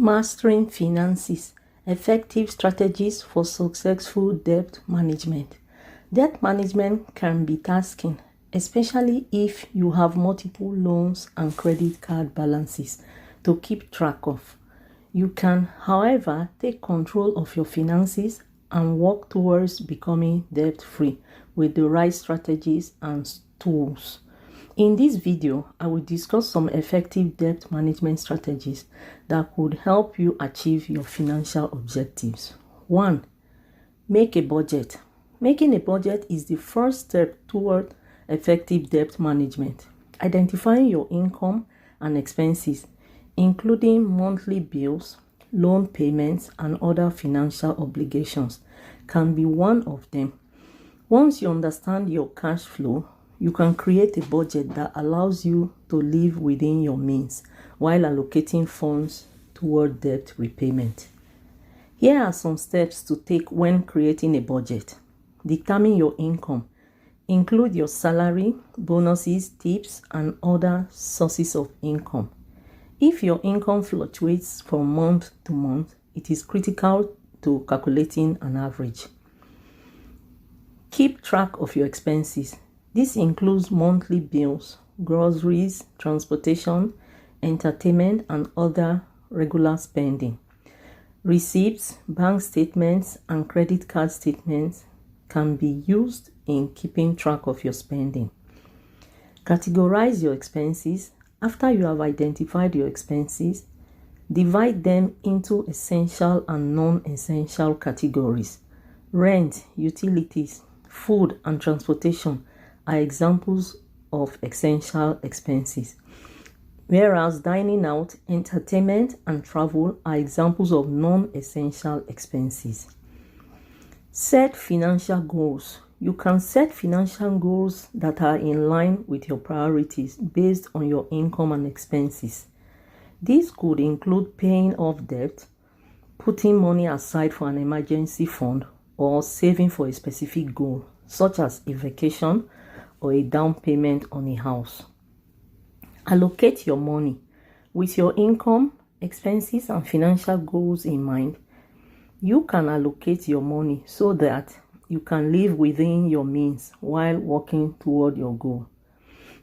Mastering finances, effective strategies for successful debt management. Debt management can be tasking, especially if you have multiple loans and credit card balances to keep track of. You can, however, take control of your finances and work towards becoming debt-free with the right strategies and tools. In this video, I will discuss some effective debt management strategies that could help you achieve your financial objectives. 1. Make a budget. Making a budget is the first step toward effective debt management. Identifying your income and expenses, including monthly bills, loan payments, and other financial obligations, can be one of them. Once you understand your cash flow, you can create a budget that allows you to live within your means while allocating funds toward debt repayment. Here are some steps to take when creating a budget. Determine your income. Include your salary, bonuses, tips, and other sources of income. If your income fluctuates from month to month, it is critical to calculating an average. Keep track of your expenses. This includes monthly bills, groceries, transportation, entertainment, and other regular spending. Receipts, bank statements, and credit card statements can be used in keeping track of your spending. Categorize your expenses. After you have identified your expenses, divide them into essential and non-essential categories. Rent, utilities, food, and transportation are examples of essential expenses, whereas dining out, entertainment, and travel are examples of non-essential expenses. Set financial goals. You can set financial goals that are in line with your priorities based on your income and expenses. This could include paying off debt, putting money aside for an emergency fund, or saving for a specific goal, such as a vacation or a down payment on a house. Allocate your money. With your income, expenses, and financial goals in mind, you can allocate your money so that you can live within your means while working toward your goal.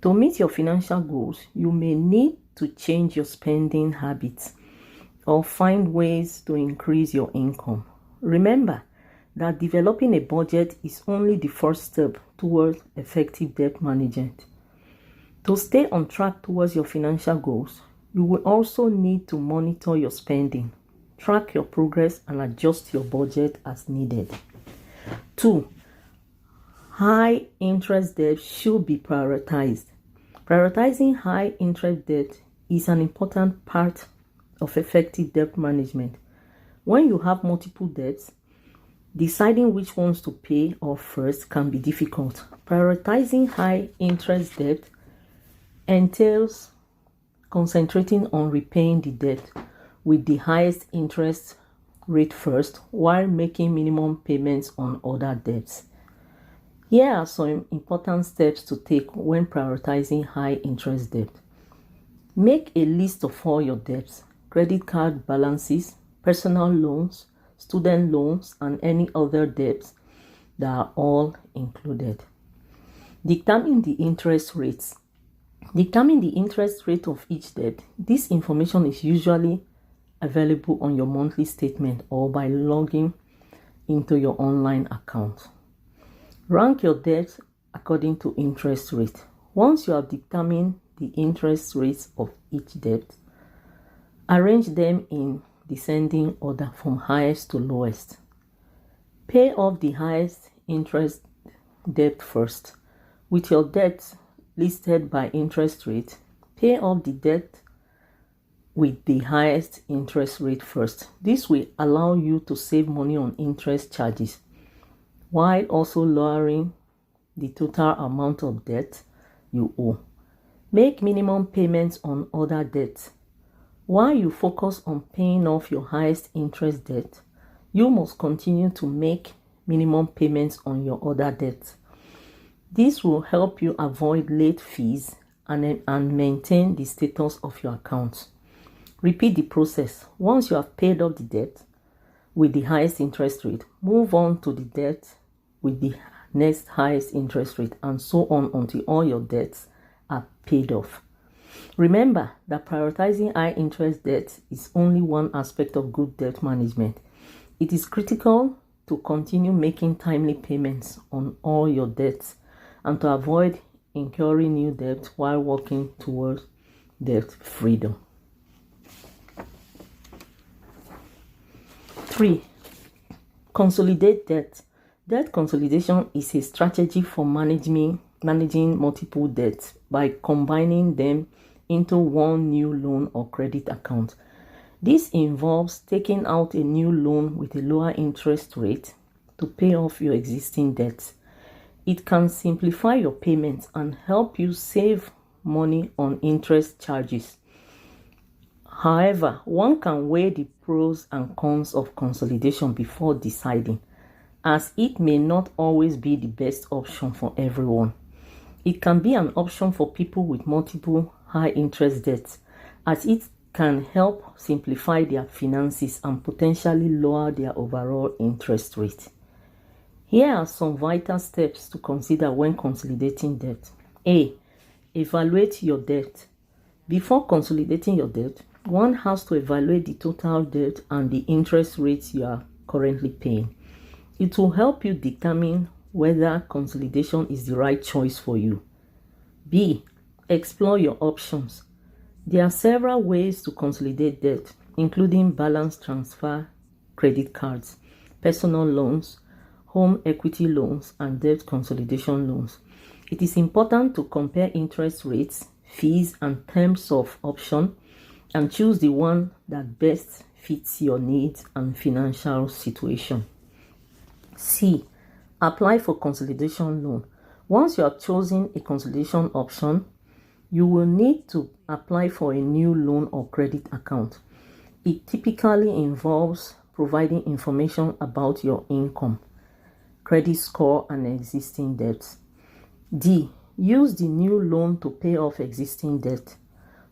To meet your financial goals, you may need to change your spending habits or find ways to increase your income. Remember that developing a budget is only the first step towards effective debt management. To stay on track towards your financial goals, you will also need to monitor your spending, track your progress, and adjust your budget as needed. 2. High interest debt should be prioritized. Prioritizing high interest debt is an important part of effective debt management. When you have multiple debts, deciding which ones to pay off first can be difficult. Prioritizing high interest debt entails concentrating on repaying the debt with the highest interest rate first while making minimum payments on other debts. Here are some important steps to take when prioritizing high interest debt. Make a list of all your debts, credit card balances, personal loans, student loans, and any other debts that are all included. Determine the interest rates. Determine the interest rate of each debt. This information is usually available on your monthly statement or by logging into your online account. Rank your debts according to interest rate. Once you have determined the interest rates of each debt, arrange them in descending order from highest to lowest. Pay off the highest interest debt first. With your debt listed by interest rate, pay off the debt with the highest interest rate first. This will allow you to save money on interest charges while also lowering the total amount of debt you owe. Make minimum payments on other debts. While you focus on paying off your highest interest debt, you must continue to make minimum payments on your other debts. This will help you avoid late fees and maintain the status of your account. Repeat the process. Once you have paid off the debt with the highest interest rate, move on to the debt with the next highest interest rate, and so on until all your debts are paid off. Remember that prioritizing high interest debt is only one aspect of good debt management. It is critical to continue making timely payments on all your debts and to avoid incurring new debt while working towards debt freedom. 3. Consolidate debt. Debt consolidation is a strategy for managing multiple debts by combining them into one new loan or credit account. This involves taking out a new loan with a lower interest rate to pay off your existing debts. It can simplify your payments and help you save money on interest charges. However, one can weigh the pros and cons of consolidation before deciding, as it may not always be the best option for everyone. It can be an option for people with multiple high-interest debts, as it can help simplify their finances and potentially lower their overall interest rate. Here are some vital steps to consider when consolidating debt. A. Evaluate your debt. Before consolidating your debt, one has to evaluate the total debt and the interest rates you are currently paying. It will help you determine whether consolidation is the right choice for you. B. Explore your options. There are several ways to consolidate debt, including balance transfer, credit cards, personal loans, home equity loans, and debt consolidation loans. It is important to compare interest rates, fees, and terms of option and choose the one that best fits your needs and financial situation. C. Apply for consolidation loan. Once you have chosen a consolidation option, you will need to apply for a new loan or credit account. It typically involves providing information about your income, credit score, and existing debts. D. Use the new loan to pay off existing debt.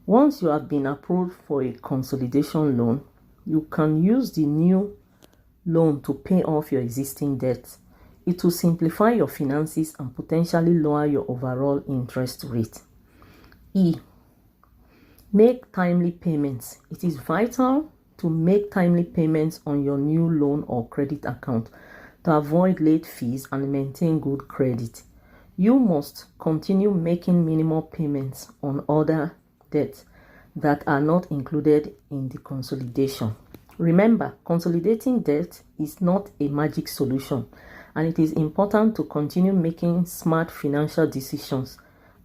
Once you have been approved for a consolidation loan, you can use the new loan to pay off your existing debts. It will simplify your finances and potentially lower your overall interest rate. E. Make timely payments. It is vital to make timely payments on your new loan or credit account to avoid late fees and maintain good credit. You must continue making minimal payments on other debts that are not included in the consolidation. Remember, consolidating debt is not a magic solution, and it is important to continue making smart financial decisions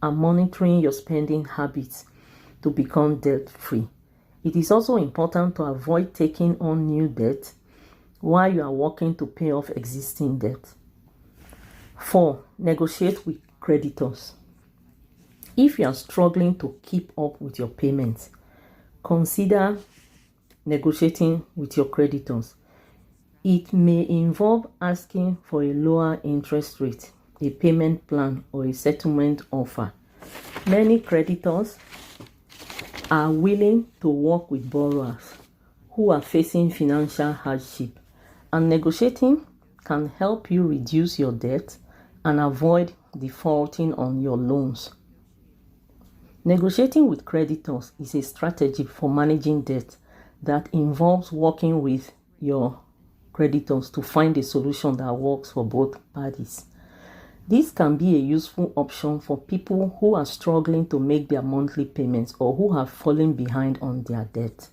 and monitoring your spending habits to become debt-free. It is also important to avoid taking on new debt while you are working to pay off existing debt. 4. Negotiate with creditors. If you are struggling to keep up with your payments, consider negotiating with your creditors. It may involve asking for a lower interest rate, a payment plan, or a settlement offer. Many creditors are willing to work with borrowers who are facing financial hardship, and negotiating can help you reduce your debt and avoid defaulting on your loans. Negotiating with creditors is a strategy for managing debt that involves working with your creditors to find a solution that works for both parties. This can be a useful option for people who are struggling to make their monthly payments or who have fallen behind on their debt.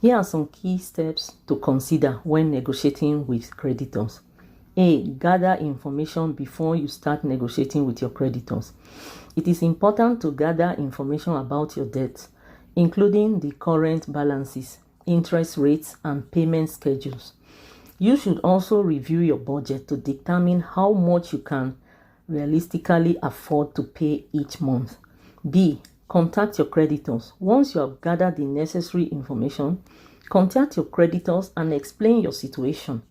Here are some key steps to consider when negotiating with creditors. A. Gather information before you start negotiating with your creditors. It is important to gather information about your debt, including the current balances, interest rates, and payment schedules. You should also review your budget to determine how much you can realistically afford to pay each month. B. Contact your creditors. Once you have gathered the necessary information, contact your creditors and explain your situation.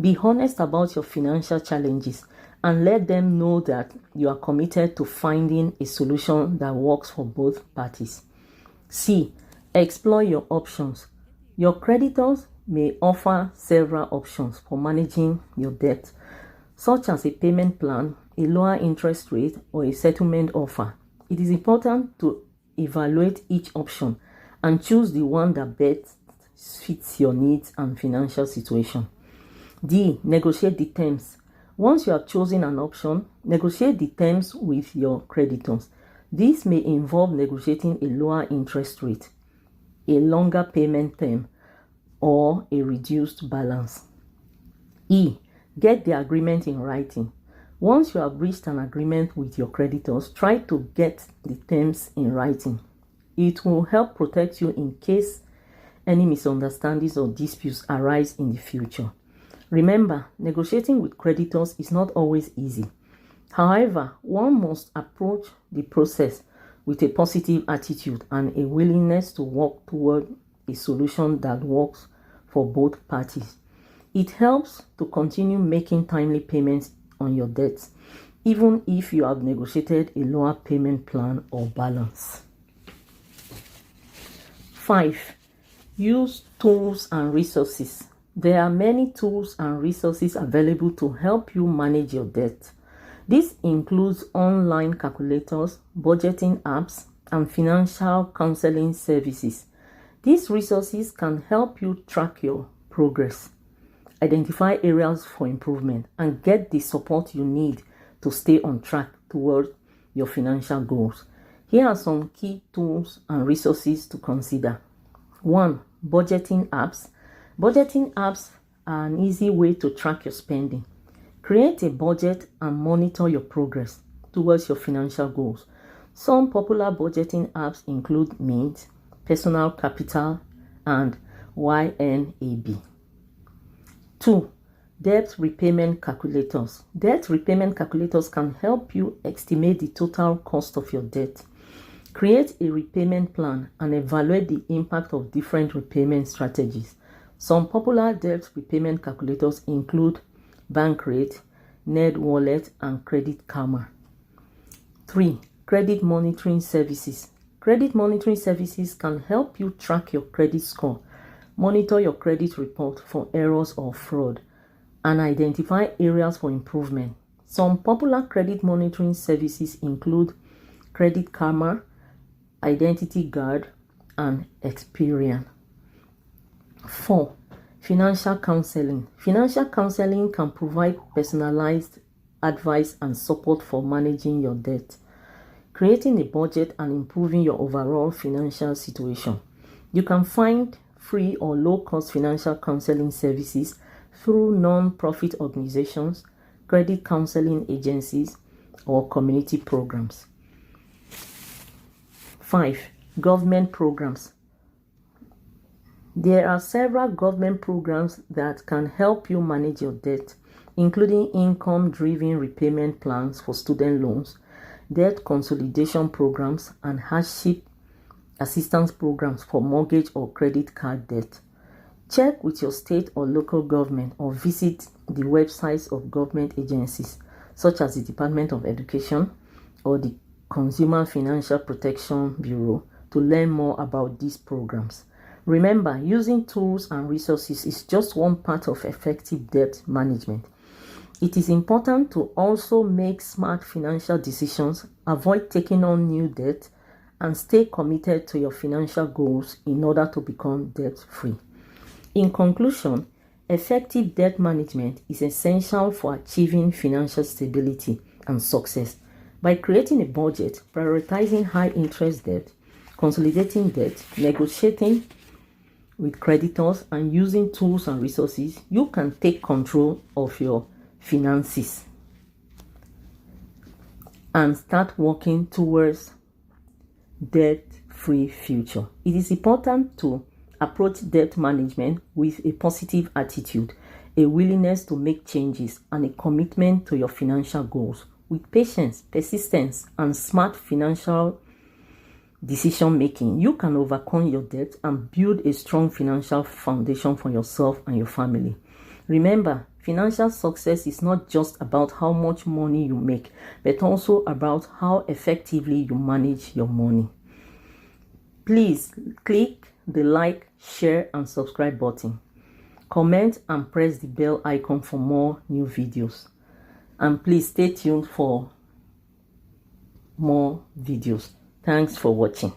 Be honest about your financial challenges and let them know that you are committed to finding a solution that works for both parties. C. Explore your options. Your creditors may offer several options for managing your debt, such as a payment plan, a lower interest rate, or a settlement offer. It is important to evaluate each option and choose the one that best fits your needs and financial situation. D. Negotiate the terms. Once you have chosen an option, negotiate the terms with your creditors. This may involve negotiating a lower interest rate, a longer payment term, or a reduced balance. E. Get the agreement in writing. Once you have reached an agreement with your creditors, try to get the terms in writing. It will help protect you in case any misunderstandings or disputes arise in the future. Remember, negotiating with creditors is not always easy. However, one must approach the process with a positive attitude and a willingness to work toward a solution that works for both parties. It helps to continue making timely payments on your debts, even if you have negotiated a lower payment plan or balance. 5. Use tools and resources. There are many tools and resources available to help you manage your debt. This includes online calculators, budgeting apps, and financial counseling services. These resources can help you track your progress, identify areas for improvement, and get the support you need to stay on track toward your financial goals. Here are some key tools and resources to consider. 1. Budgeting apps. Budgeting apps are an easy way to track your spending. Create a budget and monitor your progress towards your financial goals. Some popular budgeting apps include Mint, Personal Capital, and YNAB. 2. Debt repayment calculators. Debt repayment calculators can help you estimate the total cost of your debt. Create a repayment plan and evaluate the impact of different repayment strategies. Some popular debt repayment calculators include Bankrate, NerdWallet, and Credit Karma. 3. Credit monitoring services. Credit monitoring services can help you track your credit score, monitor your credit report for errors or fraud, and identify areas for improvement. Some popular credit monitoring services include Credit Karma, Identity Guard, and Experian. 4. Financial counseling. Financial counseling can provide personalized advice and support for managing your debt, creating a budget, and improving your overall financial situation. You can find free or low-cost financial counseling services through non-profit organizations, credit counseling agencies, or community programs. 5. Government programs. There are several government programs that can help you manage your debt, including income-driven repayment plans for student loans, debt consolidation programs, and hardship assistance programs for mortgage or credit card debt. Check with your state or local government or visit the websites of government agencies such as the Department of Education or the Consumer Financial Protection Bureau to learn more about these programs. Remember, using tools and resources is just one part of effective debt management. It is important to also make smart financial decisions, avoid taking on new debt, and stay committed to your financial goals in order to become debt-free. In conclusion, effective debt management is essential for achieving financial stability and success. By creating a budget, prioritizing high-interest debt, consolidating debt, negotiating with creditors, and using tools and resources, you can take control of your finances and start working towards debt-free future. It is important to approach debt management with a positive attitude, a willingness to make changes, and a commitment to your financial goals. With patience, persistence, and smart financial decision making, you can overcome your debt and build a strong financial foundation for yourself and your family. Remember, financial success is not just about how much money you make, but also about how effectively you manage your money. Please click the like, share and subscribe button. Comment and press the bell icon for more new videos. And please stay tuned for more videos. Thanks for watching.